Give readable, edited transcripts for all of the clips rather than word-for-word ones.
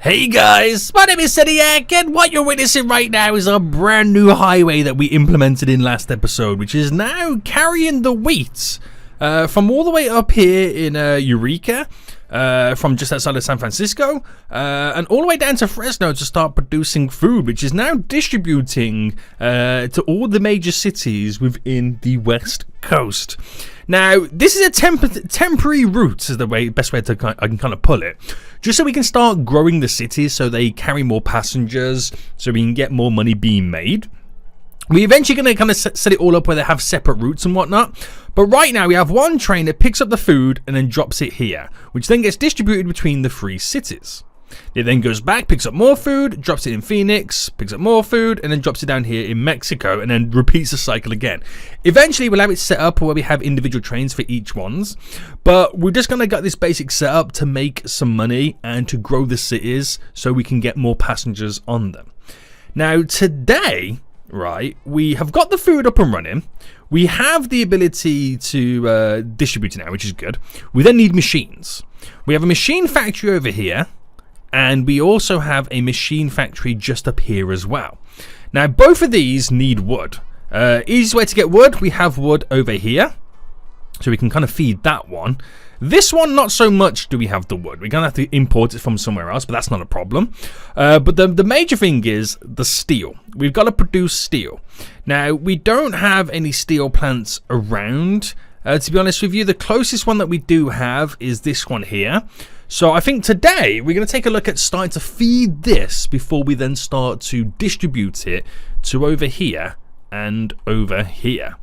Hey guys, my name is Seniac, and what you're witnessing right now is a brand new highway that we implemented in last episode, which is now carrying the wheat from all the way up here in Eureka, from just outside of San Francisco, and all the way down to Fresno to start producing food, which is now distributing to all the major cities within the West Coast. Now, this is a temporary route, is the best way I can kind of pull it, just so we can start growing the cities so they carry more passengers, so we can get more money being made. We're eventually going to kind of set it all up where they have separate routes and whatnot. But right now we have one train that picks up the food and then drops it here, which then gets distributed between the three cities. It then goes back, picks up more food, drops it in Phoenix, picks up more food, and then drops it down here in Mexico, and then repeats the cycle again. Eventually we'll have it set up where we have individual trains for each ones, but we're just going to get this basic setup to make some money and to grow the cities so we can get more passengers on them. Now today, right, we have got the food up and running. We have the ability to distribute it now, which is good. We then need machines. We have a machine factory over here, and we also have a machine factory just up here as well. Now both of these need wood. Easiest way to get wood, we have wood over here, so we can kind of feed that one. This one, not so much do we have the wood. We're going to have to import it from somewhere else, but that's not a problem. But the major thing is the steel. We've got to produce steel. Now, we don't have any steel plants around. To be honest with you, the closest one that we do have is this one here. So I think today we're going to take a look at starting to feed this before we then start to distribute it to over here and over here.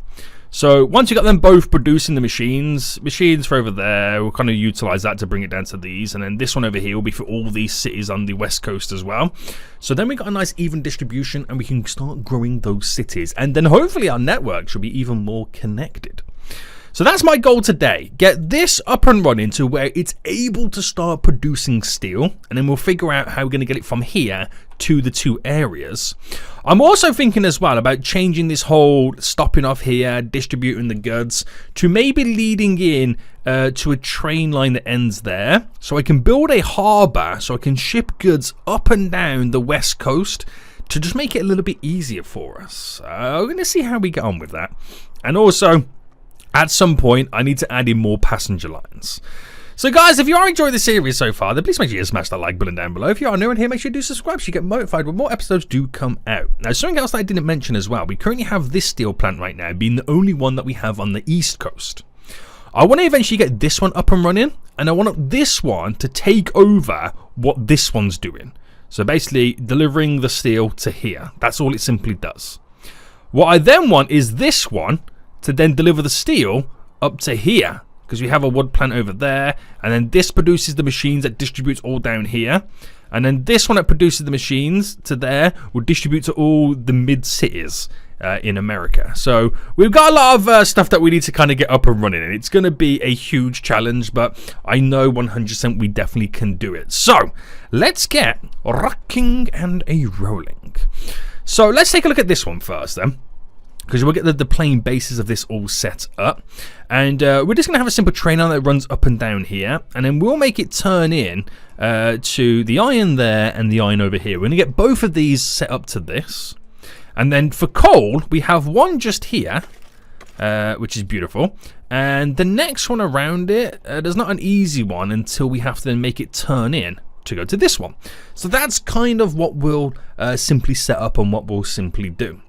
So once you got them both producing the machines for over there, we'll kind of utilize that to bring it down to these, and then this one over here will be for all these cities on the West Coast as well. So then we got a nice even distribution, and we can start growing those cities, and then hopefully our network should be even more connected. So that's my goal today. Get this up and running to where it's able to start producing steel, and then we'll figure out how we're going to get it from here to the two areas. I'm also thinking as well about changing this whole stopping off here, distributing the goods, to maybe leading in to a train line that ends there, so I can build a harbour so I can ship goods up and down the West Coast to just make it a little bit easier for us. We're going to see how we get on with that. And also, at some point, I need to add in more passenger lines. So guys, if you are enjoying the series so far, then please make sure you smash that like button down below. If you are new in here, make sure you do subscribe so you get notified when more episodes do come out. Now, something else that I didn't mention as well, we currently have this steel plant right now, being the only one that we have on the East Coast. I want to eventually get this one up and running, and I want this one to take over what this one's doing. So basically, delivering the steel to here. That's all it simply does. What I then want is this one to then deliver the steel up to here, because we have a wood plant over there, and then this produces the machines that distributes all down here, and then this one that produces the machines to there will distribute to all the mid cities in America. So we've got a lot of stuff that we need to kind of get up and running, and it's going to be a huge challenge, but I know 100% we definitely can do it. So let's get rocking and a rolling. So let's take a look at this one first then, because we'll get the plain basis of this all set up, and we're just going to have a simple train line that runs up and down here, and then we'll make it turn in to the iron there and the iron over here. We're going to get both of these set up to this, and then for coal we have one just here, which is beautiful, and the next one around it, there's not an easy one until we have to then make it turn in to go to this one. So that's kind of what we'll simply set up and what we'll simply do.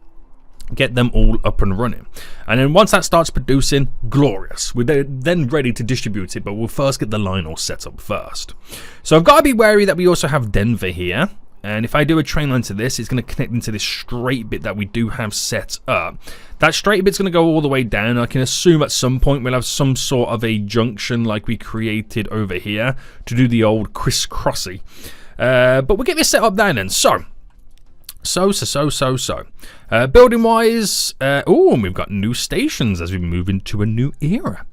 Get them all up and running, and then once that starts producing, glorious, we're then ready to distribute it, but we'll first get the line all set up first. So I've got to be wary that we also have Denver here, and if I do a train line to this, it's going to connect into this straight bit that we do have set up. That straight bit's going to go all the way down. I can assume at some point we'll have some sort of a junction like we created over here to do the old crisscrossy, but we'll get this set up down then. Building wise, and we've got new stations as we move into a new era.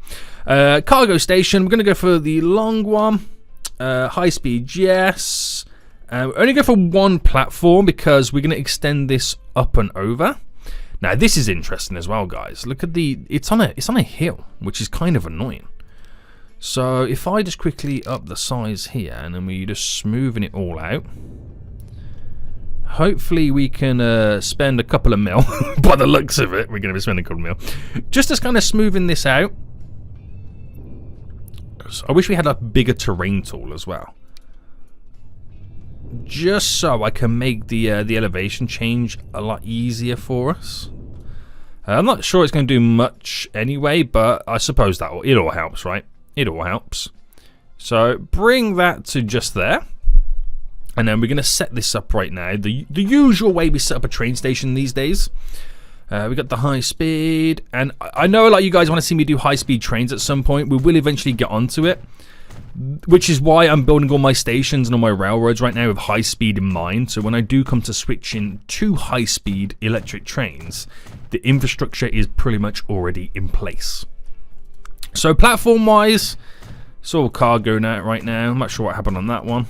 Cargo station, we're going to go for the long one. High speed, yes. Only go for one platform because we're going to extend this up and over. Now this is interesting as well, guys. Look at it's on a hill, which is kind of annoying. So if I just quickly up the size here, and then we just smoothing it all out. Hopefully we can spend a couple of mil. By the looks of it, we're going to be spending a couple of mil. Just as kind of smoothing this out. I wish we had a bigger terrain tool as well. Just so I can make the elevation change a lot easier for us. I'm not sure it's going to do much anyway, but I suppose that it all helps, right? It all helps. So bring that to just there. And then we're going to set this up right now. The usual way we set up a train station these days. We got the high speed. And I know a lot of you guys want to see me do high speed trains at some point. We will eventually get onto it. Which is why I'm building all my stations and all my railroads right now with high speed in mind. So when I do come to switching to high speed electric trains, the infrastructure is pretty much already in place. So platform wise, it's all cargo now right now. I'm not sure what happened on that one.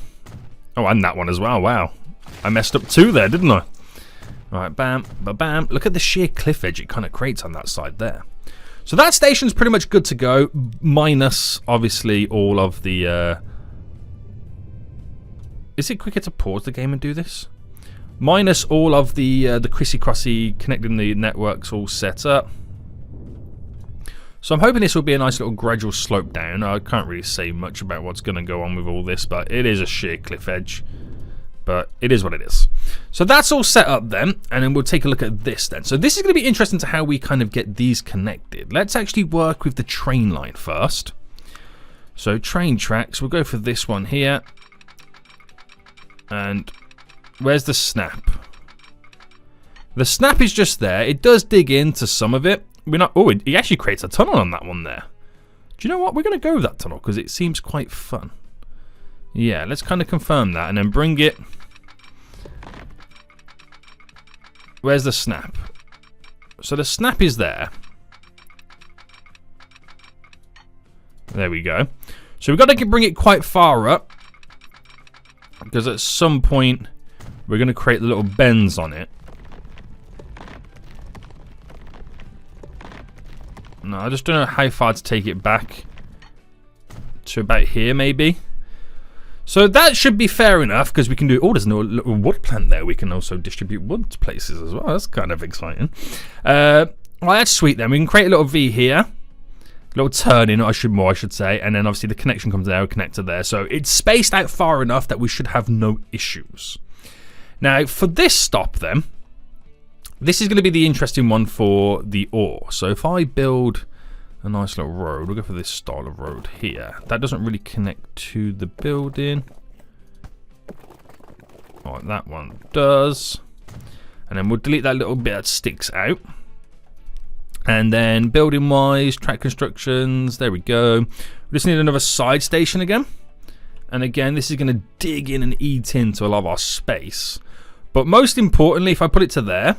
Oh, and that one as well. Wow. I messed up two there, didn't I? Alright, bam, ba-bam. Look at the sheer cliff edge it kind of creates on that side there. So that station's pretty much good to go, minus, obviously, all of the... Is it quicker to pause the game and do this? Minus all of the crissy-crossy connecting the networks all set up. So I'm hoping this will be a nice little gradual slope down. I can't really say much about what's going to go on with all this, but it is a sheer cliff edge. But it is what it is. So that's all set up then, and then we'll take a look at this then. So this is going to be interesting to how we kind of get these connected. Let's actually work with the train line first. So train tracks, we'll go for this one here. And where's the snap? The snap is just there. It does dig into some of it. We're not. Oh, it actually creates a tunnel on that one there. Do you know what? We're going to go with that tunnel because it seems quite fun. Yeah, let's kind of confirm that and then bring it. Where's the snap? So the snap is there. There we go. So we've got to bring it quite far up because at some point we're going to create the little bends on it. No, I just don't know how far to take it back to about here maybe. So that should be fair enough because we can do... Oh, there's no little wood plant there. We can also distribute wood to places as well. That's kind of exciting. Well, that's sweet then. We can create a little V here. A little turn-in, I should say. And then obviously the connection comes there, connector there. So it's spaced out far enough that we should have no issues. Now, for this stop then, this is going to be the interesting one for the ore. So if I build a nice little road, we'll go for this style of road here. That doesn't really connect to the building. Alright, that one does. And then we'll delete that little bit that sticks out. And then building wise, track constructions, there we go. We just need another side station again. And again, this is going to dig in and eat into a lot of our space. But most importantly, if I put it to there,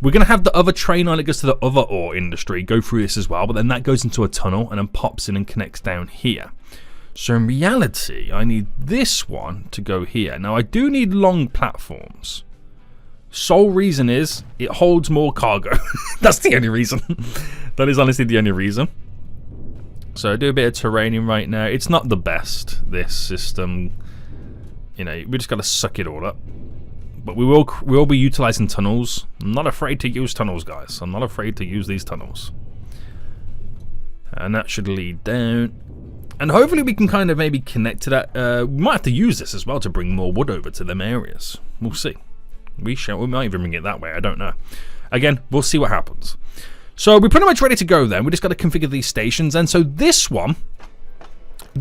we're going to have the other train line that goes to the other ore industry go through this as well, but then that goes into a tunnel and then pops in and connects down here. So in reality, I need this one to go here. Now, I do need long platforms. Sole reason is it holds more cargo. That's the only reason. That is honestly the only reason. So I do a bit of terraining right now. It's not the best, this system. You know, we just got to suck it all up. But we will be utilizing tunnels. I'm not afraid to use tunnels, guys. I'm not afraid to use these tunnels. And that should lead down. And hopefully we can kind of maybe connect to that. We might have to use this as well to bring more wood over to them areas. We'll see. We might even bring it that way. I don't know. Again, we'll see what happens. So we're pretty much ready to go then. We just got to configure these stations. And so this one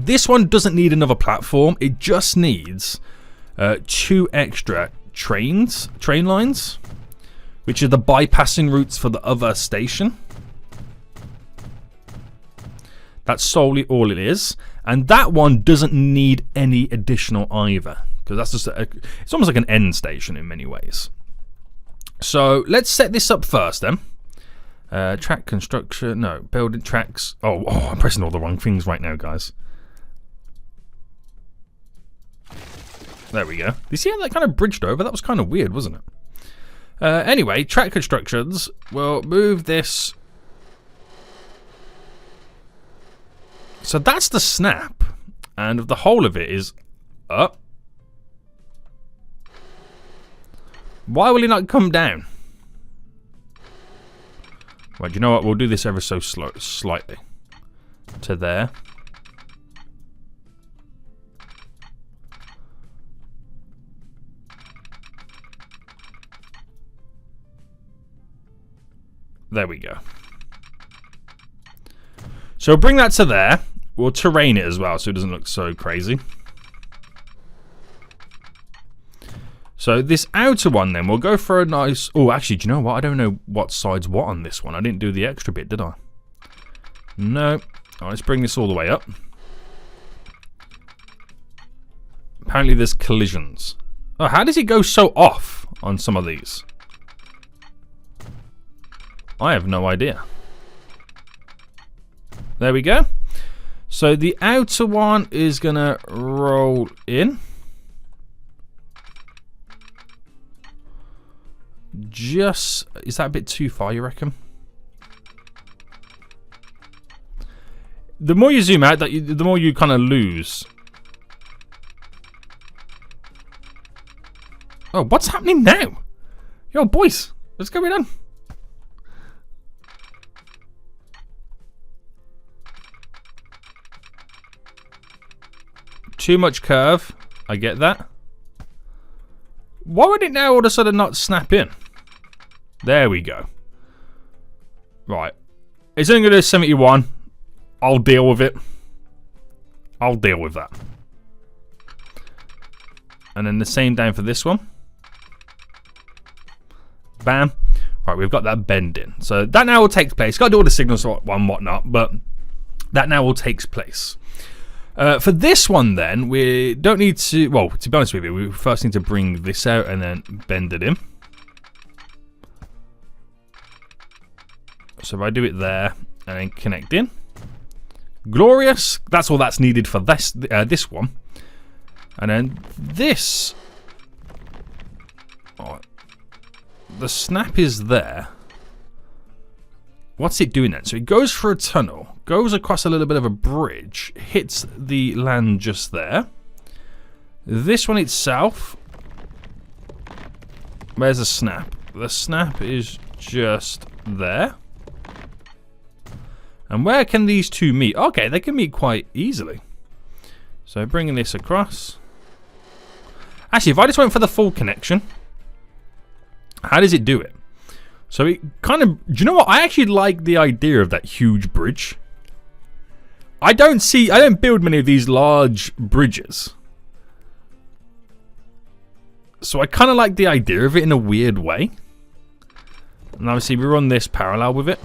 doesn't need another platform. It just needs 2 extra train lines, which are the bypassing routes for the other station. That's solely all it is, and that one doesn't need any additional either, because that's just it's almost like an end station in many ways. So let's set this up first then. Track construction, no, building tracks. Oh, I'm pressing all the wrong things right now, guys. There we go. You see how that kind of bridged over? That was kind of weird, wasn't it? Anyway, track constructions. We'll move this So that's the snap. And the whole of it is up. Why will he not come down? Right, you know what? We'll do this ever so slightly. To there. There we go. So bring that to there. We'll terrain it as well so it doesn't look so crazy. So this outer one then, we'll go for a nice... Oh, actually, do you know what? I don't know what side's what on this one. I didn't do the extra bit, did I? No. Right, let's bring this all the way up. Apparently there's collisions. Oh, how does it go so off on some of these? I have no idea. There we go. So the outer one is going to roll in. Just... Is that a bit too far, you reckon? The more you zoom out, the more you kind of lose. Oh, what's happening now? Yo, boys, what's going on? Too much curve. I get that. Why would it now all of a sudden not snap in? There we go. Right. It's only going to do 71. I'll deal with it. I'll deal with that. And then the same down for this one. Bam. Right, we've got that bend in. So that now will take place. Got to do all the signals and whatnot, but that now all takes place. For this one then, we don't need to... Well, to be honest with you, we first need to bring this out and then bend it in. So if I do it there and then connect in. Glorious. That's all that's needed for this one. And then this... Oh, the snap is there. What's it doing then? So it goes for a tunnel, goes across a little bit of a bridge, hits the land just there. This one itself... Where's the snap? The snap is just there. And where can these two meet? Okay, they can meet quite easily. So bringing this across. Actually, if I just went for the full connection, how does it do it? So it kind of... Do you know what? I actually like the idea of that huge bridge. I don't build many of these large bridges. So I kind of like the idea of it in a weird way. And obviously we run this parallel with it.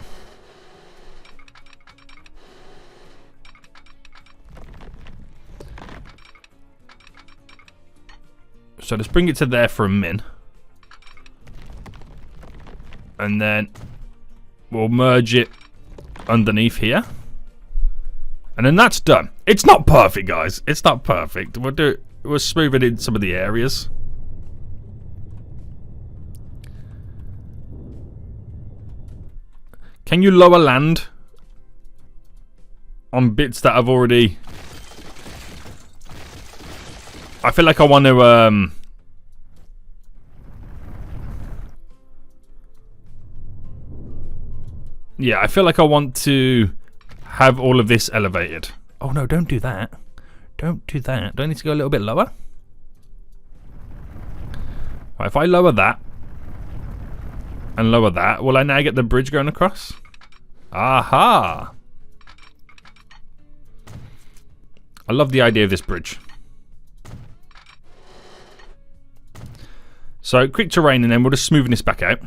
So let's bring it to there for a min. And then we'll merge it underneath here. And then that's done. It's not perfect, guys. It's not perfect. We'll smooth it in some of the areas. Can you lower land on bits that I've already... I feel like I want to... Yeah, I feel like I want to have all of this elevated. Oh no, don't do that. Don't do that. Do I need to go a little bit lower? Right, if I lower that and lower that, will I now get the bridge going across? Aha! I love the idea of this bridge. So, quick terrain and then we'll just smoothen this back out.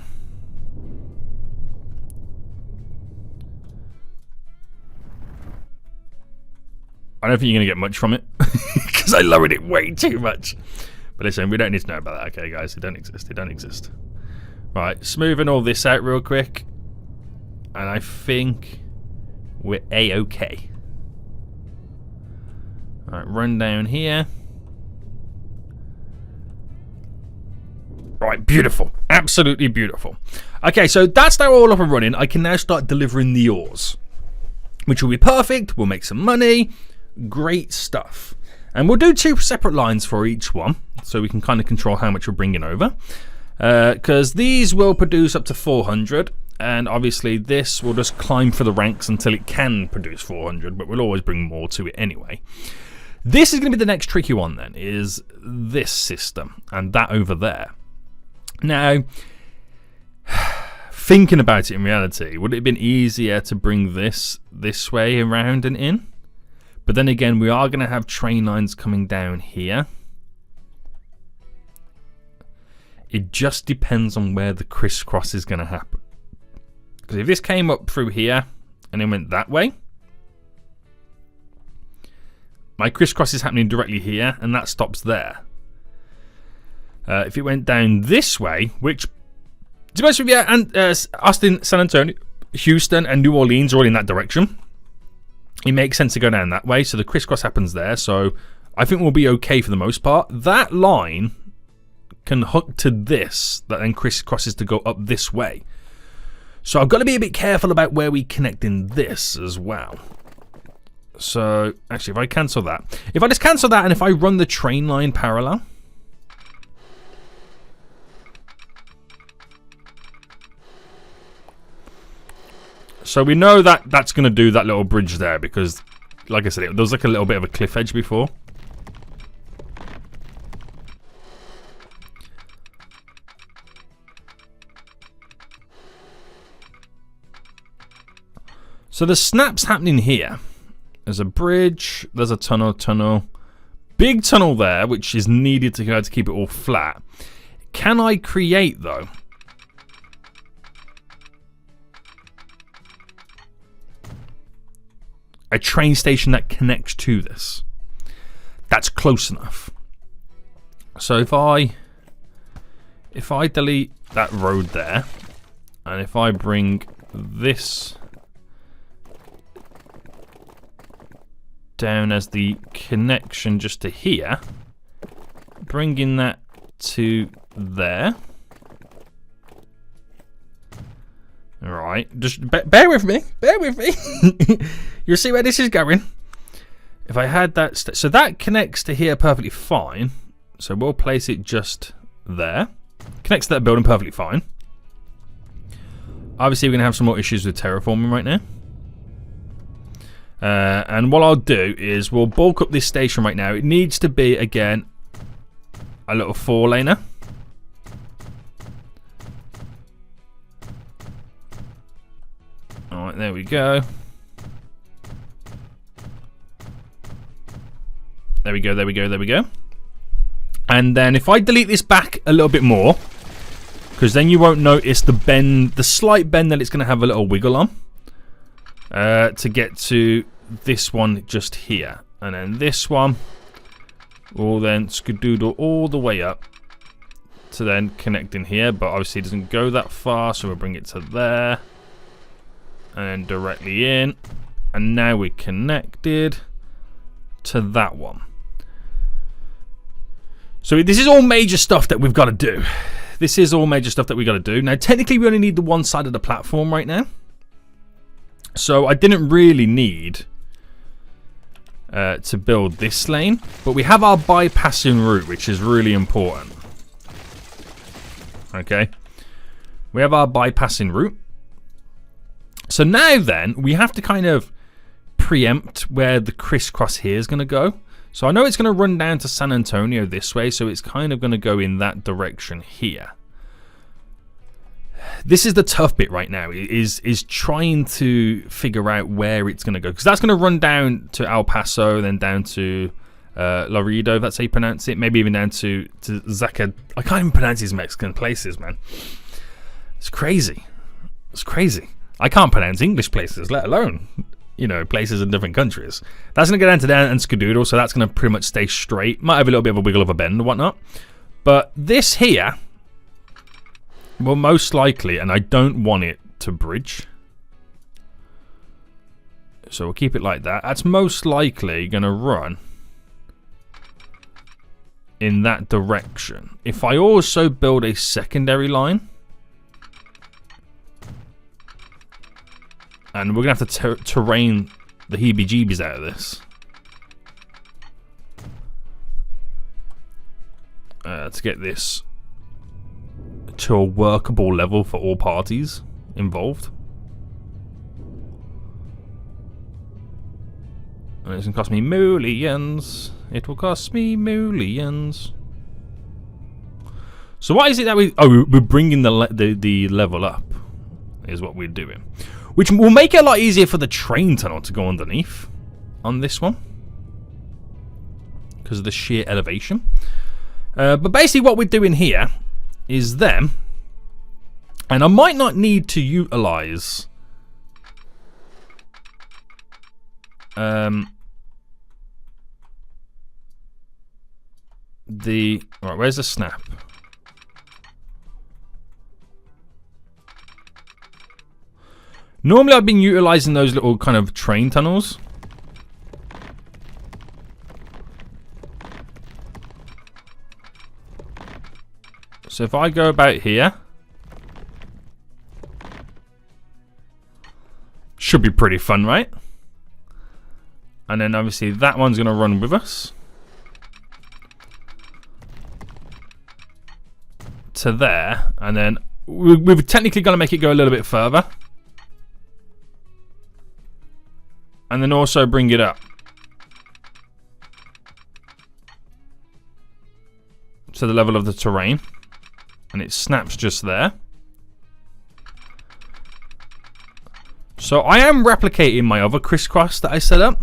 I don't think you're going to get much from it because I lowered it way too much. But listen, we don't need to know about that, okay, guys? They don't exist. They don't exist. Right, smoothing all this out real quick. And I think we're A-okay. Right, run down here. Right, beautiful. Absolutely beautiful. Okay, so that's now all up and running. I can now start delivering the ores. which will be perfect. We'll make some money. Great stuff. And we'll do 2 separate lines for each one, so we can kind of control how much we're bringing over. Because these will produce up to 400, and obviously this will just climb for the ranks until it can produce 400, but we'll always bring more to it anyway. This is going to be the next tricky one then, is this system, and that over there. Now, thinking about it in reality, would it have been easier to bring this way around and in? But then again, we are going to have train lines coming down here. It just depends on where the crisscross is going to happen. Because if this came up through here and then went that way, my crisscross is happening directly here, and that stops there. If it went down this way, which, to be honest with you, and Austin, San Antonio, Houston, and New Orleans are all in that direction, it makes sense to go down that way, so the crisscross happens there, so I think we'll be okay for the most part. That line can hook to this, that then crisscrosses to go up this way. So I've got to be a bit careful about where we connect in this as well. So, actually, if I cancel that. If I just cancel that, and if I run the train line parallel, so we know that that's going to do that little bridge there because, like I said, there was like a little bit of a cliff edge before. So the snaps happening here. There's a bridge, there's a tunnel. Big tunnel there, which is needed to keep it all flat. Can I create, though, a train station that connects to this? That's close enough. So if I delete that road there, and if I bring this down as the connection just to here, bringing that to there. Alright, just bear with me. You'll see where this is going. If I had that, so that connects to here perfectly fine. So we'll place it just there. Connects to that building perfectly fine. Obviously, we're going to have some more issues with terraforming right now. And what I'll do is we'll bulk up this station right now. It needs to be, again, a little 4-laner. Alright, there we go. There we go. And then if I delete this back a little bit more, because then you won't notice the bend, the slight bend that it's going to have a little wiggle on. To get to this one just here, and then this one will then skadoodle all the way up to then connect in here, but obviously it doesn't go that far, so we'll bring it to there and directly in, and now we're connected to that one. So this is all major stuff that we've got to do. Now technically we only need the one side of the platform right now. So I didn't really need to build this lane, but we have our bypassing route, which is really important. Okay, we have our bypassing route. So now then, we have to kind of preempt where the crisscross here is going to go. So I know it's going to run down to San Antonio this way, so it's kind of going to go in that direction here. This is the tough bit right now, is trying to figure out where it's going to go. Because that's going to run down to El Paso, then down to Laredo, if that's how you pronounce it. Maybe even down to Zaca. I can't even pronounce these Mexican places, man. It's crazy. I can't pronounce English places, let alone, places in different countries. That's going to go down to there and skadoodle, so that's going to pretty much stay straight. Might have a little bit of a wiggle of a bend or whatnot. But this here, well, most likely, and I don't want it to bridge, so we'll keep it like that. That's most likely going to run in that direction. If I also build a secondary line, and we're going to have to terrain the heebie-jeebies out of this. To get this to a workable level for all parties involved. And it's going to cost me millions. It will cost me millions. So what is it that we... Oh, we're bringing the level up, is what we're doing. Which will make it a lot easier for the train tunnel to go underneath on this one, because of the sheer elevation. But basically what we're doing here is them. And I might not need to utilize... Right, where's the snap? Normally I've been utilizing those little kind of train tunnels. So if I go about here, should be pretty fun, right? And then obviously that one's going to run with us to there, and then we're technically going to make it go a little bit further, and then also bring it up to the level of the terrain, and it snaps just there. So I am replicating my other crisscross that I set up,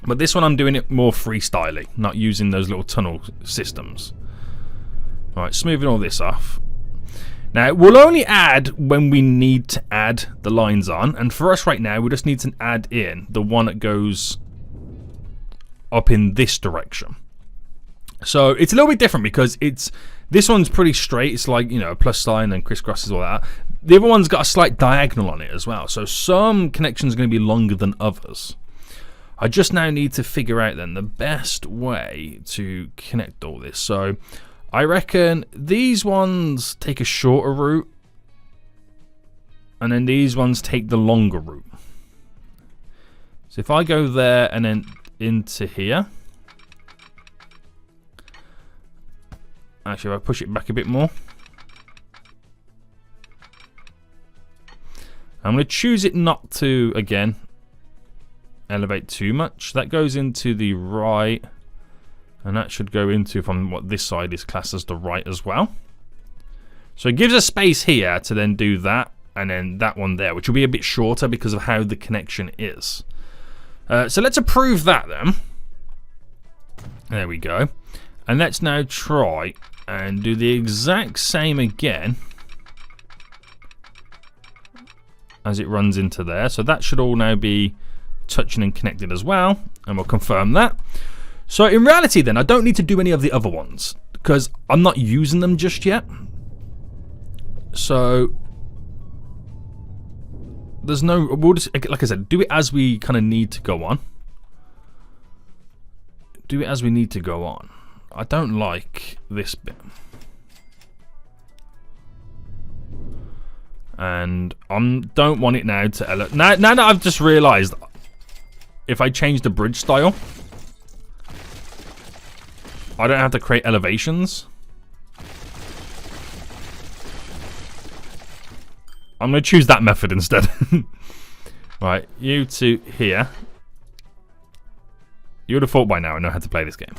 but this one I'm doing it more freestyling, not using those little tunnel systems. Alright, smoothing all this off. Now, we'll only add when we need to add the lines on, and for us right now, we just need to add in the one that goes up in this direction. So it's a little bit different because this one's pretty straight. It's like, you know, a plus sign and crisscrosses, all that. The other one's got a slight diagonal on it as well. So some connections are going to be longer than others. I just now need to figure out then the best way to connect all this. So I reckon these ones take a shorter route, and then these ones take the longer route. So if I go there and then into here, actually if I push it back a bit more, I'm going to choose it not to, again, elevate too much. That goes into the right, and that should go into from what this side is classed as the right as well. So it gives us space here to then do that, and then that one there, which will be a bit shorter because of how the connection is. So let's approve that then. There we go. And let's now try and do the exact same again as it runs into there. So that should all now be touching and connected as well, and we'll confirm that. So in reality then, I don't need to do any of the other ones because I'm not using them just yet. So there's no, we'll just, like I said, do it as we kind of need to go on. Do it as we need to go on. I don't like this bit. And I don't want it now to... Now that I've just realised, if I change the bridge style, I don't have to create elevations. I'm going to choose that method instead. Right, you two here. You would have thought by now I know how to play this game.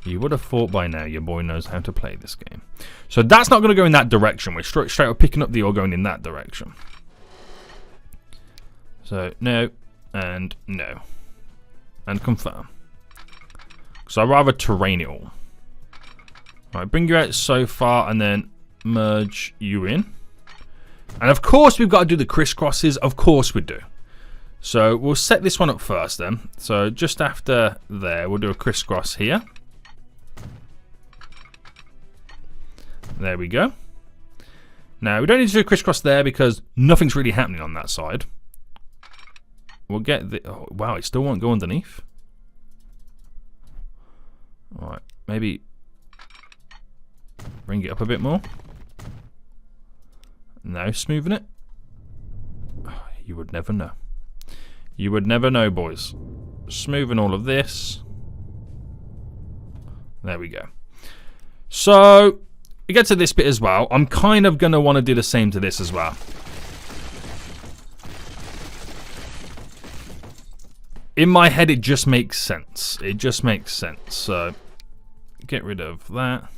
You would have thought by now your boy knows how to play this game. So that's not going to go in that direction. We're straight up picking up the ore going in that direction. So no, and no. And confirm. So I'd rather terrain it all. Alright, bring you out so far and then merge you in. And of course we've got to do the crisscrosses. Of course we do. So we'll set this one up first then. So just after there, we'll do a crisscross here. There we go. Now, we don't need to do a crisscross there because nothing's really happening on that side. We'll get the... Oh, wow, it still won't go underneath. Alright, maybe bring it up a bit more. Now smoothing it. Oh, you would never know. You would never know, boys. Smoothing all of this. There we go. So, we get to this bit as well. I'm kind of going to want to do the same to this as well. In my head, it just makes sense. It just makes sense. So, get rid of that.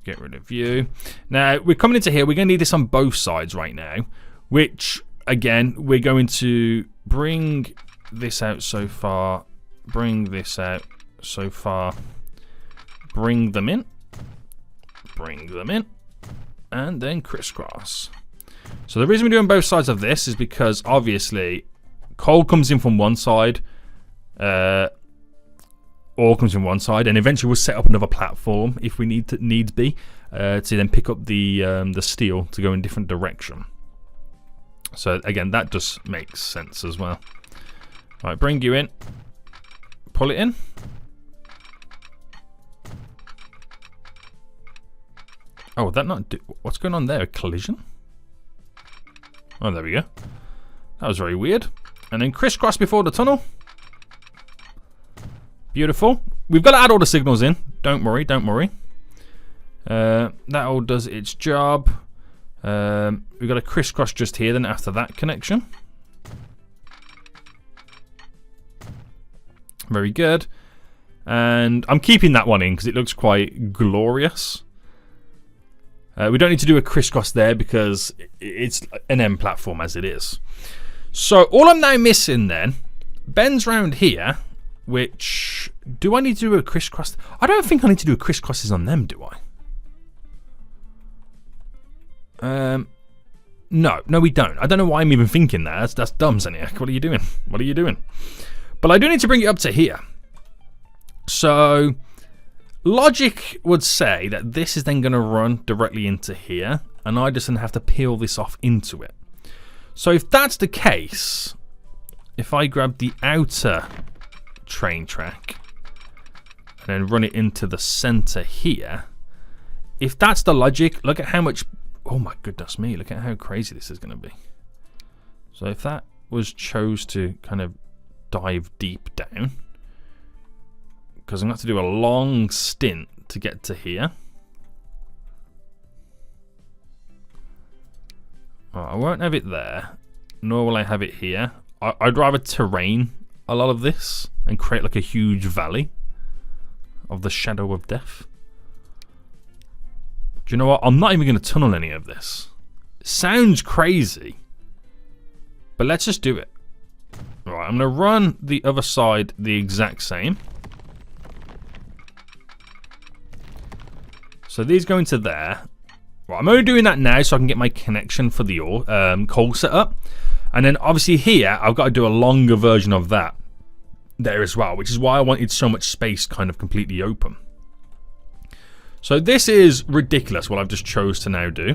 Get rid of you. Now, we're coming into here. We're going to need this on both sides right now. Which, again, we're going to bring this out so far. Bring this out so far. Bring them in. Bring them in. And then crisscross. So the reason we're doing both sides of this is because, obviously, coal comes in from one side. Ore comes from one side. And eventually we'll set up another platform, if we needs be, to then pick up the steel to go in a different direction. So, again, that just makes sense as well. Alright, bring you in. Pull it in. Oh, that not do what's going on there? A collision? Oh, there we go. That was very weird. And then crisscross before the tunnel. Beautiful. We've got to add all the signals in. Don't worry, don't worry. That all does its job. We've got a crisscross just here then after that connection. Very good. And I'm keeping that one in because it looks quite glorious. We don't need to do a crisscross there because it's an M platform as it is. So all I'm now missing then bends round here, which do I need to do a crisscross? I don't think I need to do a crisscrosses on them, do I? No, we don't. I don't know why I'm even thinking that. That's dumb, Zeniac. What are you doing? What are you doing? But I do need to bring it up to here. So logic would say that this is then going to run directly into here, and I just have to peel this off into it. So if that's the case, if I grab the outer train track and then run it into the center here, if that's the logic, look at how much, oh my goodness me, look at how crazy this is going to be. So if that was chose to kind of dive deep down, because I'm going to have to do a long stint to get to here. I won't have it there, nor will I have it here. I'd rather terrain a lot of this and create like a huge valley of the shadow of death. Do you know what? I'm not even going to tunnel any of this. Sounds crazy, but let's just do it. Right, I'm going to run the other side the exact same. So these go into there. Right, I'm only doing that now so I can get my connection for the coal set up. And then obviously here, I've got to do a longer version of that there as well, which is why I wanted so much space kind of completely open. So this is ridiculous what I've just chose to now do.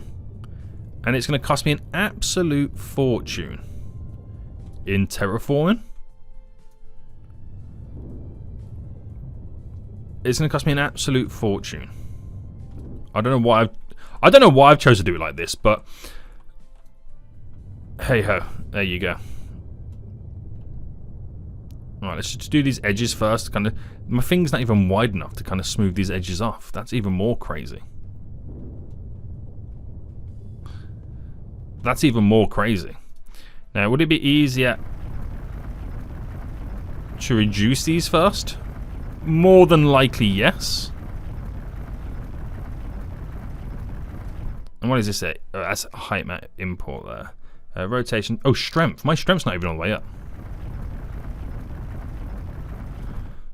And it's going to cost me an absolute fortune in terraforming. It's going to cost me an absolute fortune. I don't know why I've chosen to do it like this, but hey ho, there you go. Alright, let's just do these edges first. Kind of, my finger's not even wide enough to kind of smooth these edges off. That's even more crazy. That's even more crazy. Now, would it be easier to reduce these first? More than likely, yes. And what does this say? Oh, that's height map import there. Rotation. Oh, strength. My strength's not even all the way up.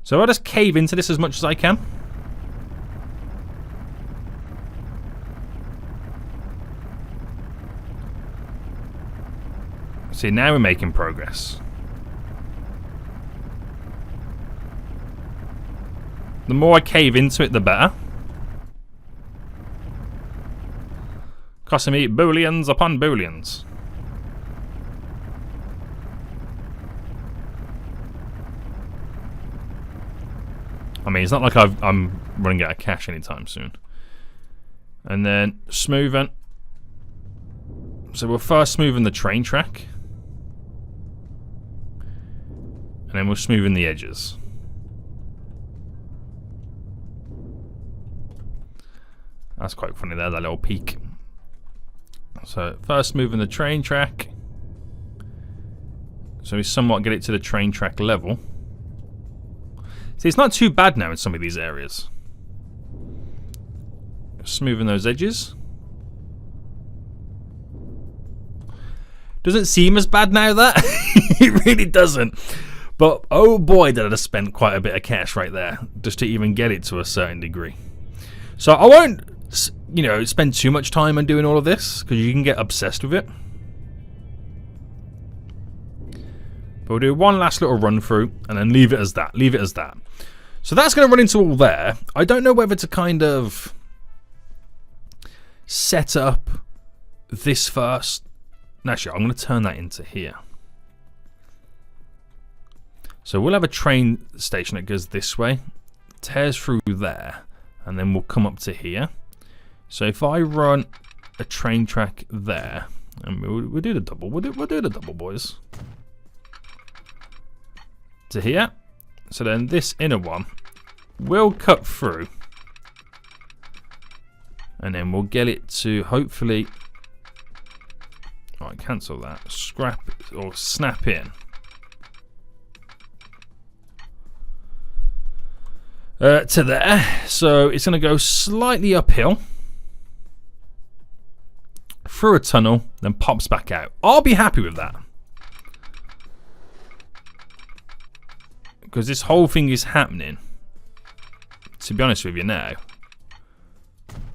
So I'll just cave into this as much as I can. See, now we're making progress. The more I cave into it, the better. Costing me booleans upon booleans. I mean, it's not like I'm running out of cash anytime soon. And then smoothing. So we're first smoothing the train track. And then we'll smoothen the edges. That's quite funny there, that little peak. So first moving the train track. So we somewhat get it to the train track level. See, it's not too bad now in some of these areas. Smoothing those edges. Doesn't seem as bad now, that. It really doesn't. But oh boy, did I just spend quite a bit of cash right there just to even get it to a certain degree. So I won't, you know, spend too much time on doing all of this because you can get obsessed with it. But we'll do one last little run through and then leave it as that. Leave it as that. So that's going to run into all there. I don't know whether to kind of set up this first. Actually, I'm going to turn that into here. So we'll have a train station that goes this way, tears through there, and then we'll come up to here. So if I run a train track there, and we'll do the double. We'll do the double, boys. To here. So then this inner one will cut through. And then we'll get it to hopefully... Alright, cancel that. Scrap or snap in. To there. So it's going to go slightly uphill. Through a tunnel. Then pops back out. I'll be happy with that. Because this whole thing is happening, to be honest with you now,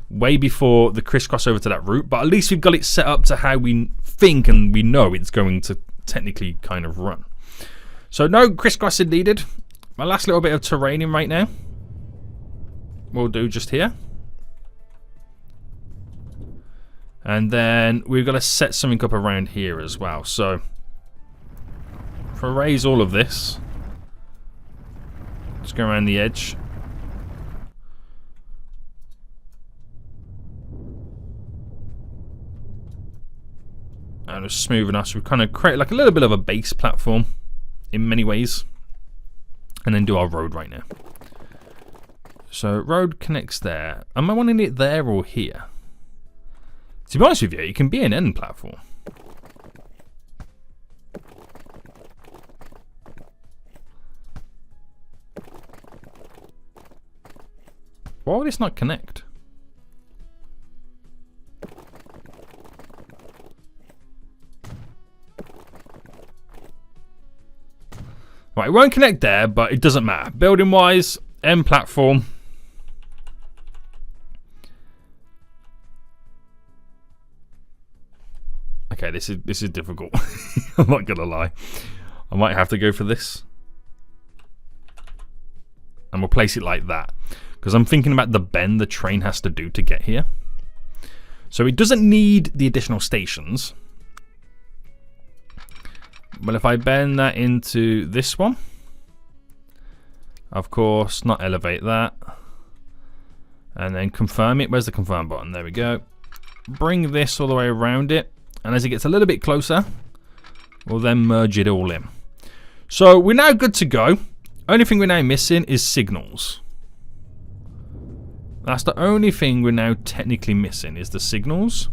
way before the crisscross over to that route. But at least we've got it set up to how we think and we know it's going to technically kind of run. So no crisscrossing needed. My last little bit of terraining right now we'll do just here. And then we've got to set something up around here as well. So if I raise all of this, just go around the edge. And just smooth enough so we kind of create like a little bit of a base platform in many ways. And then do our road right now. So road connects there. Am I wanting it there or here? To be honest with you, it can be an end platform. Why would this not connect? Right, it won't connect there, but it doesn't matter. Building wise, end platform. Okay, this is difficult. I'm not gonna lie. I might have to go for this. And we'll place it like that. Because I'm thinking about the bend the train has to do to get here. So it doesn't need the additional stations. But if I bend that into this one, of course, not elevate that. And then confirm it. Where's the confirm button? There we go. Bring this all the way around it. And as it gets a little bit closer, we'll then merge it all in. So we're now good to go. Only thing we're now missing is signals. That's the only thing we're now technically missing is the signals.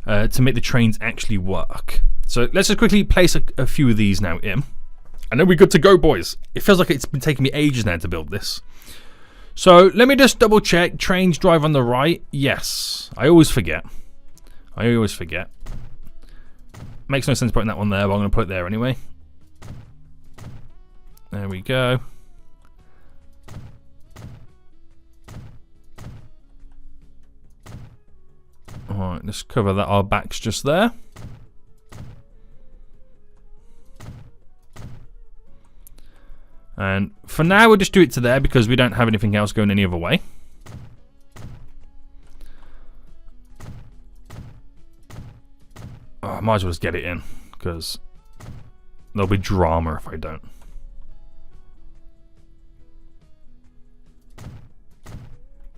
To make the trains actually work. So let's just quickly place a few of these now in. And then we're good to go, boys. It feels like it's been taking me ages now to build this. So let me just double check. Trains drive on the right. Yes. I always forget. Makes no sense putting that one there, but I'm going to put it there anyway. There we go. Alright, let's cover that. Our back's just there. And for now, we'll just do it to there because we don't have anything else going any other way. Oh, I might as well just get it in because there'll be drama if I don't.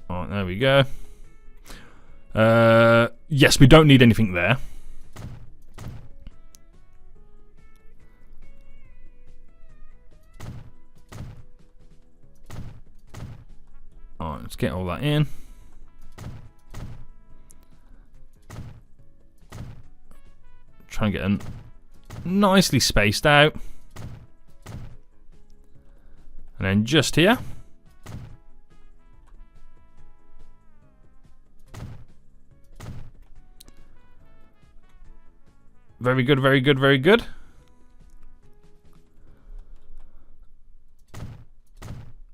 Alright, there we go. Yes, we don't need anything there. Let's get all that in. Try and get them nicely spaced out. And then just here. Very good, very good, very good.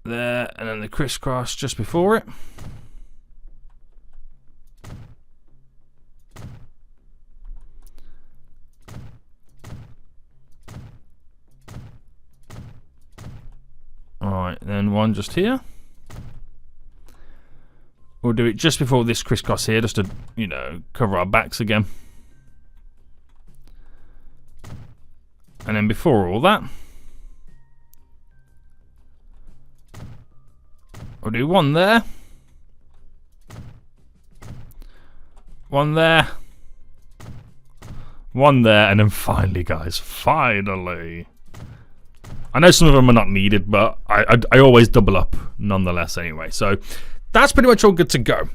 There, and then the crisscross just before it. Alright, then one just here. We'll do it just before this crisscross here, just to, you know, cover our backs again. And then before all that, we'll do one there. One there. One there. And then finally, guys, finally. I know some of them are not needed, but I always double up nonetheless anyway. So that's pretty much all good to go.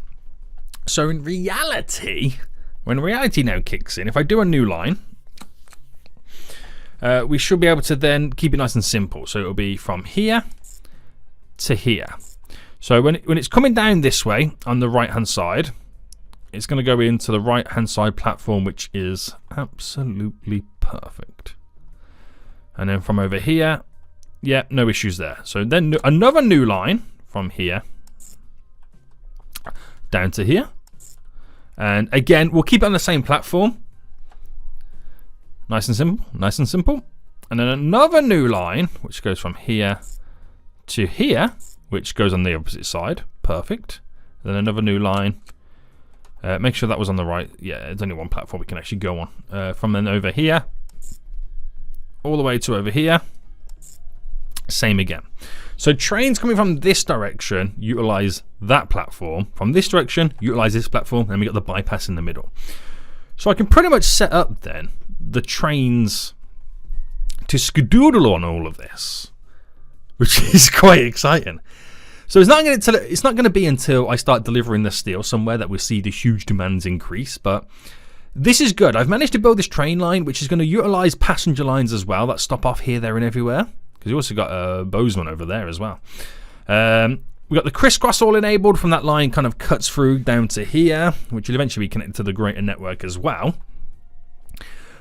So in reality, when reality now kicks in, if I do a new line, we should be able to then keep it nice and simple. So it'll be from here to here. So when it's coming down this way on the right hand side, it's going to go into the right hand side platform, which is absolutely perfect. And then from over here, yeah, no issues there. So then another new line from here down to here. And again, we'll keep it on the same platform. Nice and simple, nice and simple. And then another new line, which goes from here to here, which goes on the opposite side. Perfect. And then another new line. Make sure that was on the right. Yeah, there's only one platform we can actually go on. From then over here, all the way to over here. Same again. So trains coming from this direction utilize that platform. From this direction, utilize this platform. Then we got the bypass in the middle. So I can pretty much set up then the trains to skedoodle on all of this, which is quite exciting. So it's not going to be until I start delivering the steel somewhere that we'll see the huge demands increase. But this is good. I've managed to build this train line, which is going to utilize passenger lines as well that stop off here, there, and everywhere. Because you also got a Bozeman over there as well. We've got the crisscross all enabled from that line, kind of cuts through down to here, which will eventually be connected to the greater network as well,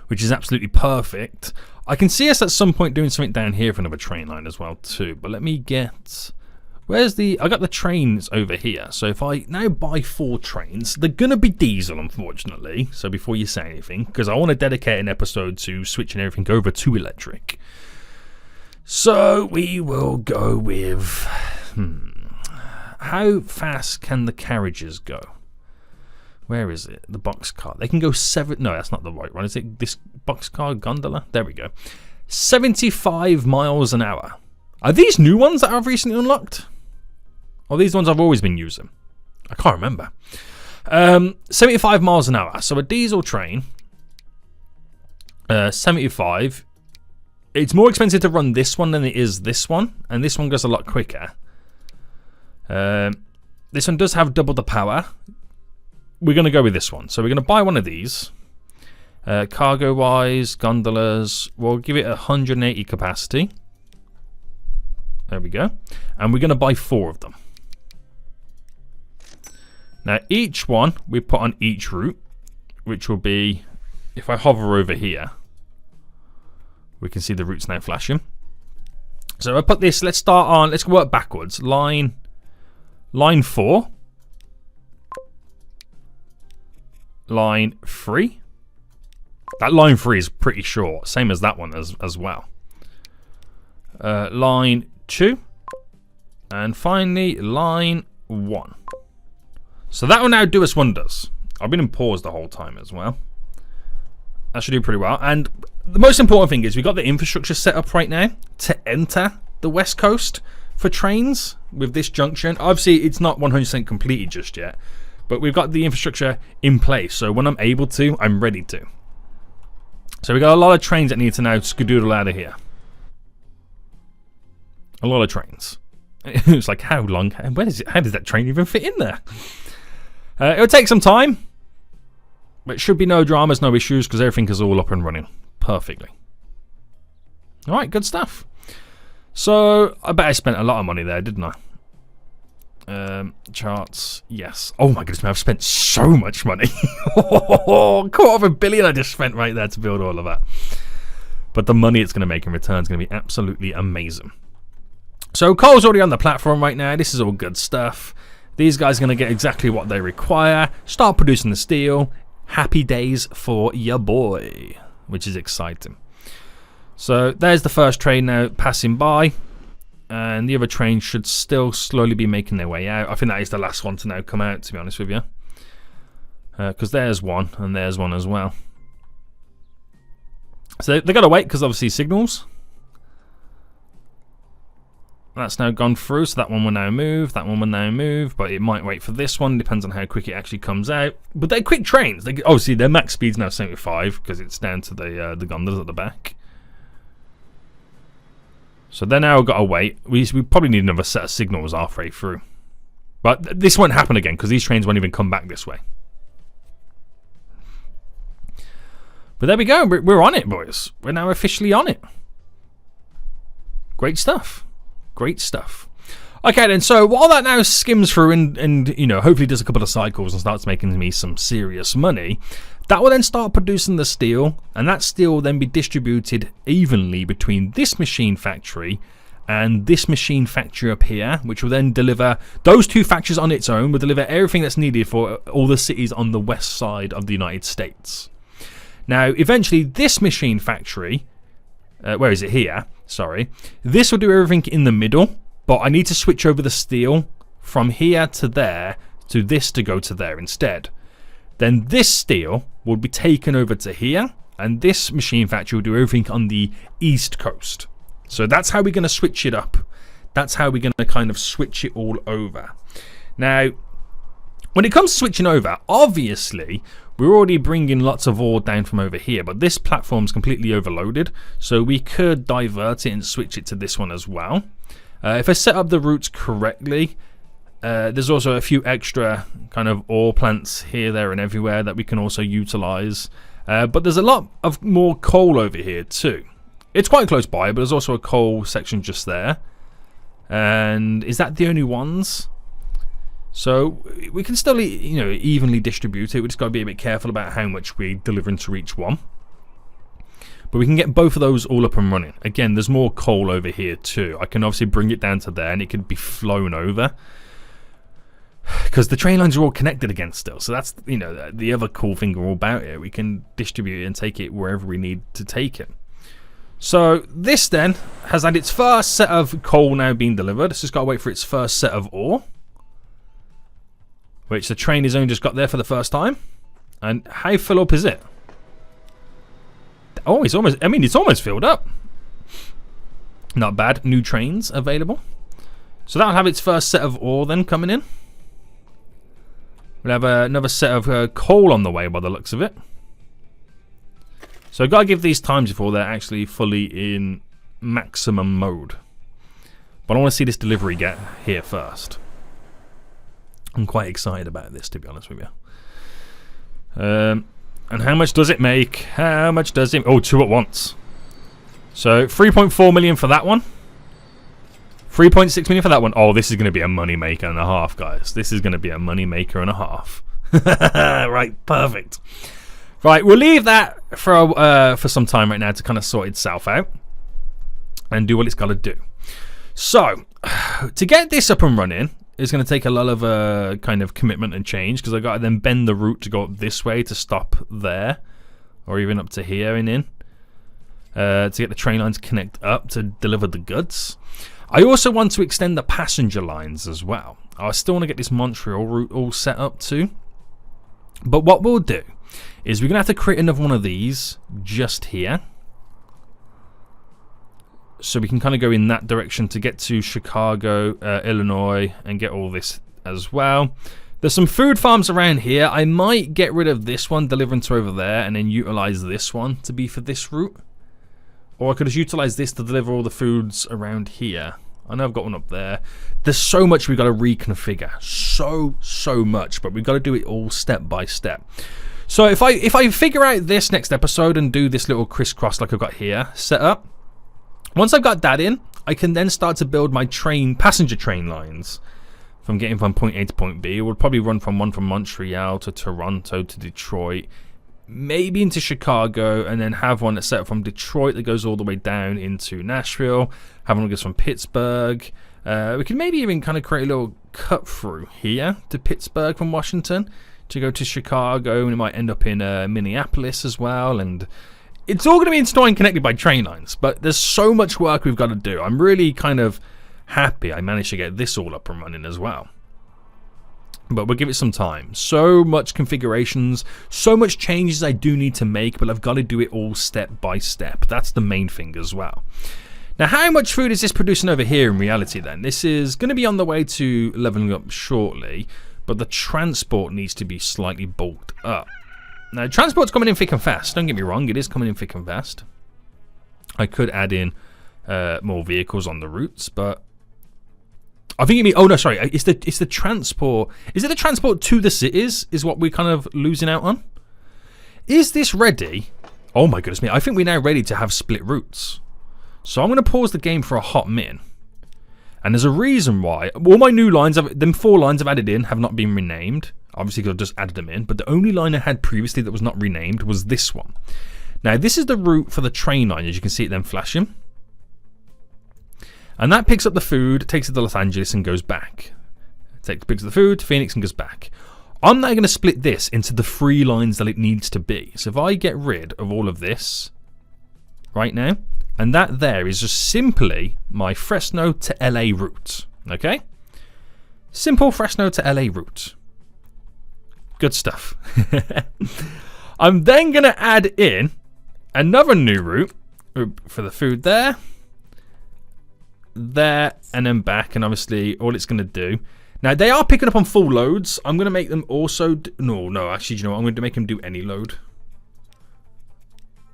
which is absolutely perfect. I can see us at some point doing something down here for another train line as well too. But let me get... I got the trains over here. So if I now buy 4 trains, they're going to be diesel, unfortunately. So before you say anything, because I want to dedicate an episode to switching everything over to electric. So we will go with... How fast can the carriages go? Where is it? The boxcar. They can go 7... No, that's not the right one. Is it this boxcar gondola? There we go. 75 miles an hour. Are these new ones that I've recently unlocked? Or these ones I've always been using? I can't remember. 75 miles an hour. So a diesel train, 75. It's more expensive to run this one than it is this one. And this one goes a lot quicker. This one does have double the power. We're going to go with this one. So we're going to buy one of these. Cargo-wise, gondolas, we'll give it 180 capacity. There we go. And we're going to buy 4 of them. Now, each one we put on each route, which will be, if I hover over here, we can see the routes now flashing. So I put this, let's work backwards. Line 4. Line 3. That line 3 is pretty short, same as that one as well. Line 2. And finally, line 1. So that will now do us wonders. I've been in pause the whole time as well. That should do pretty well. And the most important thing is we've got the infrastructure set up right now to enter the West Coast for trains with this junction. Obviously, it's not 100% completed just yet, but we've got the infrastructure in place. So when I'm able to, I'm ready to. So we've got a lot of trains that need to now skedoodle out of here. A lot of trains. It's like, how long? Where is it? How does that train even fit in there? It'll take some time, but it should be no dramas, no issues, because everything is all up and running perfectly. All right, good stuff. So I bet I spent a lot of money there, didn't I? Charts, yes. Oh my goodness, man, I've spent so much money. $250 million I just spent right there to build all of that. But the money it's going to make in return is going to be absolutely amazing. So coal's already on the platform right now. This is all good stuff. These guys are going to get exactly what they require. Start producing the steel. Happy days for your boy, which is exciting. So there's the first train now passing by. And the other train should still slowly be making their way out. I think that is the last one to now come out, to be honest with you. Because there's one, and there's one as well. So they've got to wait, because obviously signals. That's now gone through, so that one will now move. That one will now move, but it might wait for this one. Depends on how quick it actually comes out. But they're quick trains. Obviously, their max speed's now 75, because it's down to the gondolas at the back. So then now we've got to wait. We probably need another set of signals halfway through. But this won't happen again, because these trains won't even come back this way. But there we go. We're on it, boys. We're now officially on it. Great stuff. Great stuff. Okay, then. So while that now skims through and you know, hopefully does a couple of cycles and starts making me some serious money, that will then start producing the steel, and that steel will then be distributed evenly between this machine factory and this machine factory up here, which will then deliver, those two factories on its own will deliver everything that's needed for all the cities on the west side of the United States. Now, eventually, this machine factory, where is it? Here, sorry. This will do everything in the middle, but I need to switch over the steel from here to there to this to go to there instead. Then this steel will be taken over to here, and this machine factory will do everything on the east coast. So that's how we're going to switch it up. That's how we're going to kind of switch it all over. Now, when it comes to switching over, obviously, we're already bringing lots of ore down from over here, but this platform's completely overloaded, so we could divert it and switch it to this one as well. If I set up the routes correctly, there's also a few extra kind of ore plants here, there, and everywhere that we can also utilize. But there's a lot of more coal over here too. It's quite close by, but there's also a coal section just there. And is that the only ones? So we can still, you know, evenly distribute it. We just got to be a bit careful about how much we deliver into each one. But we can get both of those all up and running. Again, there's more coal over here too. I can obviously bring it down to there, and it could be flown over. Because the train lines are all connected again still. So that's, you know, the other cool thing all about it. We can distribute it and take it wherever we need to take it. So this then has had its first set of coal now being delivered. It's just got to wait for its first set of ore, which the train has only just got there for the first time. And how full up is it? Oh, it's almost, I mean, it's almost filled up. Not bad. New trains available. So that'll have its first set of ore then coming in. We'll have another set of coal on the way by the looks of it. So I've got to give these times before they're actually fully in maximum mode. But I want to see this delivery get here first. I'm quite excited about this, to be honest with you. And how much does it make? How much does it... Oh, 2 at once. So 3.4 million for that one. 3.6 million for that one. Oh, this is going to be a money maker and a half, guys. This is going to be a money maker and a half. Right, perfect. Right, we'll leave that for some time right now to kind of sort itself out and do what it's got to do. So, to get this up and running, it's going to take a lot of kind of commitment and change, because I've got to then bend the route to go up this way to stop there, or even up to here and in, to get the train lines connect up to deliver the goods. I also want to extend the passenger lines as well. I still want to get this Montreal route all set up too. But what we'll do is we're going to have to create another one of these just here. So we can kind of go in that direction to get to Chicago, Illinois, and get all this as well. There's some food farms around here. I might get rid of this one, delivering to over there, and then utilize this one to be for this route. Or I could just utilize this to deliver all the foods around here. I know I've got one up there. There's so much we've got to reconfigure. So much. But we've got to do it all step by step. So if I figure out this next episode and do this little crisscross like I've got here set up, once I've got that in, I can then start to build my passenger train lines from getting from point A to point B. We'll probably run from Montreal to Toronto to Detroit, maybe into Chicago, and then have one that's set up from Detroit that goes all the way down into Nashville, have one that goes from Pittsburgh. We can maybe even kind of create a little cut through here to Pittsburgh from Washington to go to Chicago, and it might end up in Minneapolis as well, and it's all going to be installed and connected by train lines, but there's so much work we've got to do. I'm really kind of happy I managed to get this all up and running as well. But we'll give it some time. So much configurations, so much changes I do need to make, but I've got to do it all step by step. That's the main thing as well. Now, how much food is this producing over here in reality then? This is going to be on the way to leveling up shortly, but the transport needs to be slightly bulked up. Now, transport's coming in thick and fast. Don't get me wrong, it is coming in thick and fast. I could add in more vehicles on the routes, but I think you mean, oh no, sorry, it's the transport. Is it the transport to the cities is what we're kind of losing out on? Is this ready? Oh my goodness me, I think we're now ready to have split routes. So I'm going to pause the game for a hot min. And there's a reason why. All my new lines, them 4 lines I've added in have not been renamed. Obviously, because I've just added them in. But the only line I had previously that was not renamed was this one. Now, this is the route for the train line, as you can see it then flashing. And that picks up the food, takes it to Los Angeles and goes back. Picks up the food to Phoenix and goes back. I'm now going to split this into the 3 lines that it needs to be. So if I get rid of all of this right now, and that there is just simply my Fresno to LA route. Okay? Simple Fresno to LA route. Good stuff. I'm then going to add in another new route for the food there, and then back. And obviously, all it's going to do. Now, they are picking up on full loads. I'm going to make them also... No, actually, you know what? I'm going to make them do any load.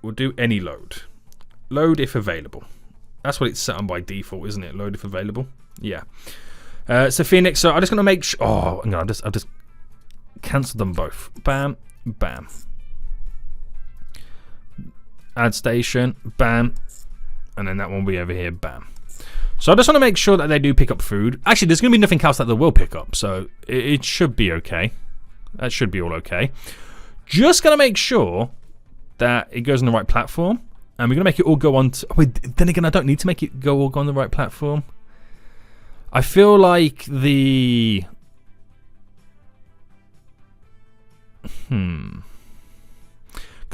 We'll do any load. Load if available. That's what it's set on by default, isn't it? Load if available. Yeah. So Phoenix. So I'm just going to make sure... Oh, no, I'll just cancel them both. Bam, bam. Add station. Bam. And then that one will be over here. Bam. So I just want to make sure that they do pick up food. Actually, there's going to be nothing else that they will pick up. So it should be okay. That should be all okay. Just going to make sure that it goes on the right platform. And we're going to make it all go on to... Wait, then again, I don't need to make it all go on the right platform. I feel like the... Because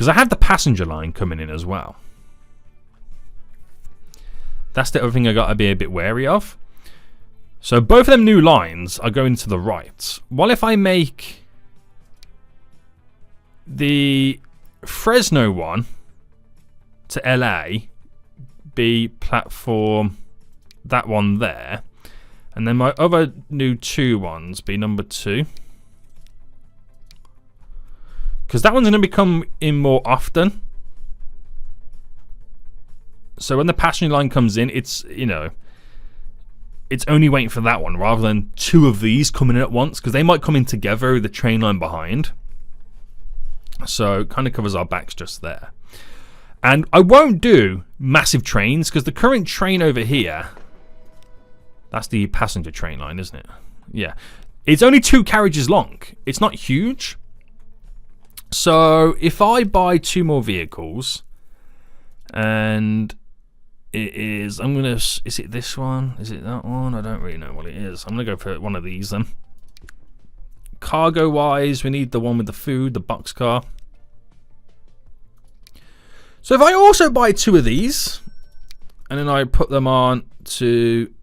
I have the passenger line coming in as well. That's the other thing I got to be a bit wary of. So both of them new lines are going to the right. Well, if I make the Fresno one to LA be platform, that one there, and then my other new 2 ones be number 2. Because that one's going to become in more often. So when the passenger line comes in, it's, you know, it's only waiting for that one rather than 2 of these coming in at once, because they might come in together with the train line behind. So it kind of covers our backs just there. And I won't do massive trains because the current train over here, that's the passenger train line, isn't it? Yeah. It's only 2 carriages long. It's not huge. So if I buy 2 more vehicles, and it is, is it this one? Is it that one? I don't really know what it is. I'm going to go for one of these then. Cargo wise, we need the one with the food, the boxcar. So if I also buy 2 of these, and then I put them on to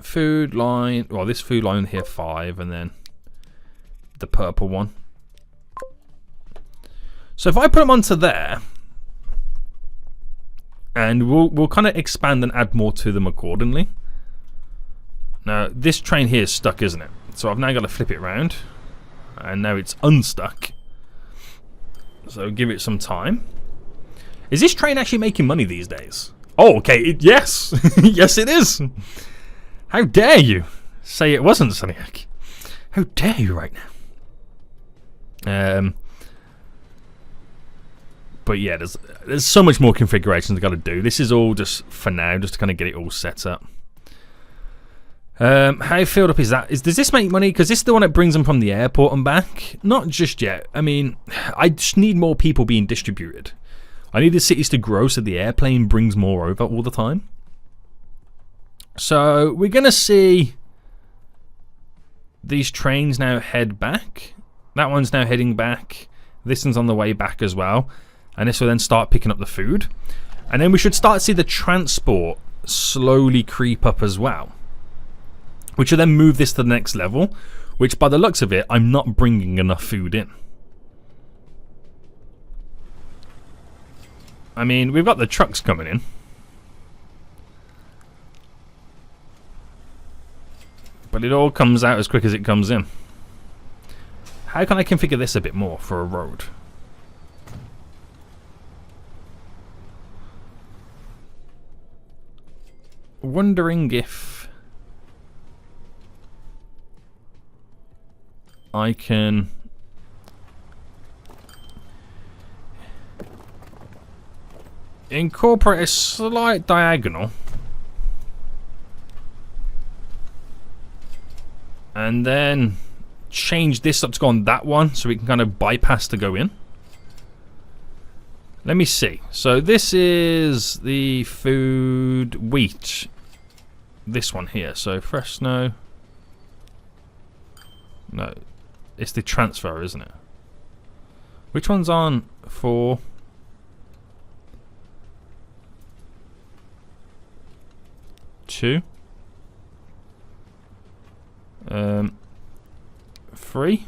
food line, well, this food line here 5, and then the purple one. So if I put them onto there, and we'll kind of expand and add more to them accordingly. Now, this train here is stuck, isn't it? So I've now got to flip it around, and now it's unstuck. So give it some time. Is this train actually making money these days? Oh, okay. Yes. Yes, it is. How dare you say it wasn't, Soniac? How dare you right now? But yeah, there's so much more configurations I've got to do. This is all just for now, just to kind of get it all set up. How filled up is that? Does this make money? Because this is the one that brings them from the airport and back. Not just yet. I mean, I just need more people being distributed. I need the cities to grow so the airplane brings more over all the time. So we're going to see these trains now head back. That one's now heading back. This one's on the way back as well. And this will then start picking up the food. And then we should start to see the transport slowly creep up as well. Which will then move this to the next level. Which by the looks of it, I'm not bringing enough food in. I mean, we've got the trucks coming in. But it all comes out as quick as it comes in. How can I configure this a bit more for a road? Wondering if I can incorporate a slight diagonal and then change this up to go on that one so we can kind of bypass to go in. Let me see. So this is the food wheat. This one here. So fresh snow. No. It's the transfer, isn't it? Which one's on for... two? 3?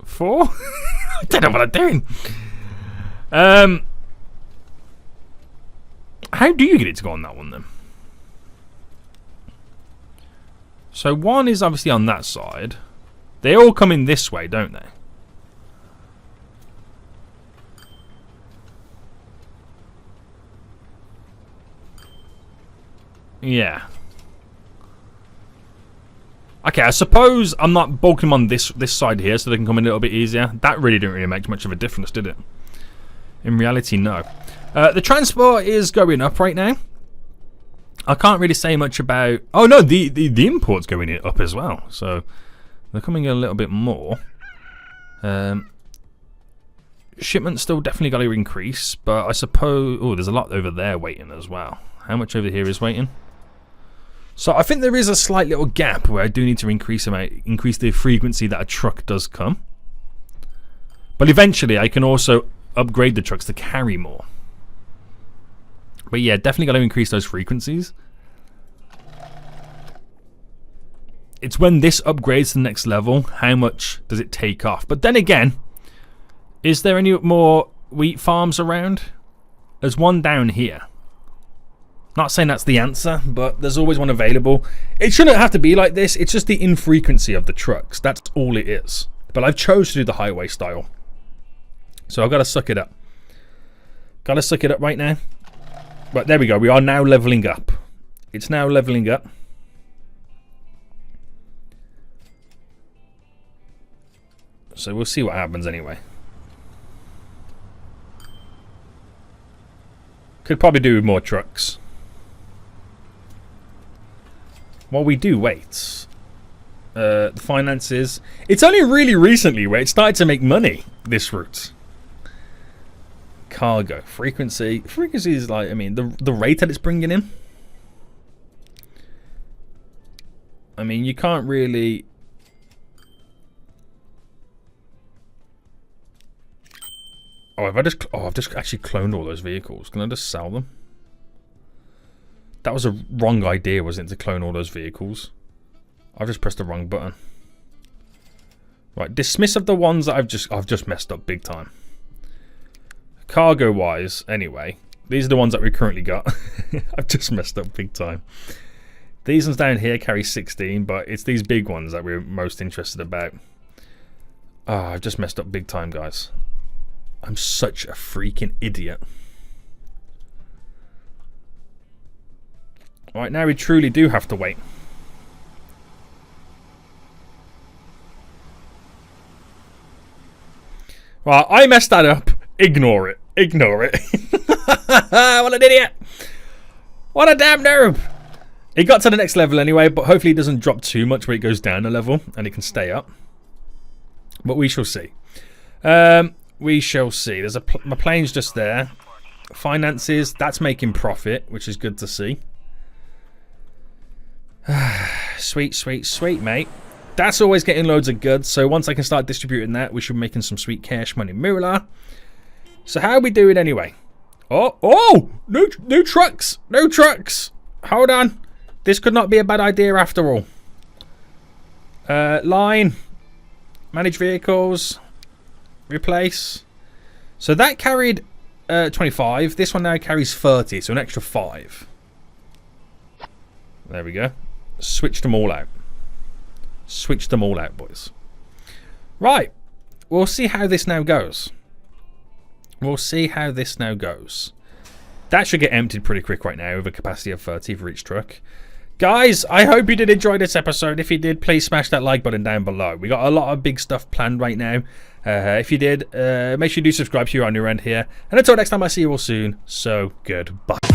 4? I don't know what I'm doing. How do you get it to go on that one then? So one is obviously on that side. They all come in this way, don't they? Yeah. Okay, I suppose I'm not bulking them on this side here so they can come in a little bit easier. That really didn't really make much of a difference, did it? In reality, no. The transport is going up right now. I can't really say much about... Oh, no, the import's going up as well. So, they're coming in a little bit more. Shipment's still definitely got to increase, but I suppose... Oh, there's a lot over there waiting as well. How much over here is waiting? So I think there is a slight little gap where I do need to increase the frequency that a truck does come. But eventually I can also upgrade the trucks to carry more. But yeah, definitely got to increase those frequencies. It's when this upgrades to the next level, how much does it take off? But then again, is there any more wheat farms around? There's one down here. Not saying that's the answer, but there's always one available. It shouldn't have to be like this. It's just the infrequency of the trucks. That's all it is. But I've chose to do the highway style. So I've got to suck it up. Got to suck it up right now. But there we go. We are now leveling up. It's now leveling up. So we'll see what happens anyway. Could probably do with more trucks. While we do wait, the finances. It's only really recently where it started to make money, this route. Cargo. Frequency. Frequency is like, I mean, the rate that it's bringing in. I mean, you can't really... Oh, I've just actually cloned all those vehicles. Can I just sell them? That was a wrong idea, wasn't it, to clone all those vehicles? I've just pressed the wrong button. Right, dismiss of the ones that I've just messed up big time. Cargo wise, anyway, these are the ones that we currently got. I've just messed up big time. These ones down here carry 16, but it's these big ones that we're most interested about. Ah, I've just messed up big time, guys. I'm such a freaking idiot. Right now we truly do have to wait. Well, I messed that up. Ignore it. Ignore it. What an idiot. What a damn noob. It got to the next level anyway, but hopefully it doesn't drop too much where it goes down a level and it can stay up. But we shall see. We shall see. There's my plane's just there. Finances, that's making profit, which is good to see. Sweet, sweet, sweet, mate. That's always getting loads of goods, so once I can start distributing that, we should be making some sweet cash money moolah. So how are we doing anyway? Oh! No trucks! No trucks! Hold on. This could not be a bad idea after all. Line. Manage vehicles. Replace. So that carried 25. This one now carries 30, so an extra 5. There we go. Switch them all out. Switch them all out, boys. Right. We'll see how this now goes. We'll see how this now goes. That should get emptied pretty quick right now with a capacity of 30 for each truck. Guys, I hope you did enjoy this episode. If you did, please smash that like button down below. We got a lot of big stuff planned right now. If you did, make sure you do subscribe if you're on your end here. And until next time, I see you all soon. So, goodbye.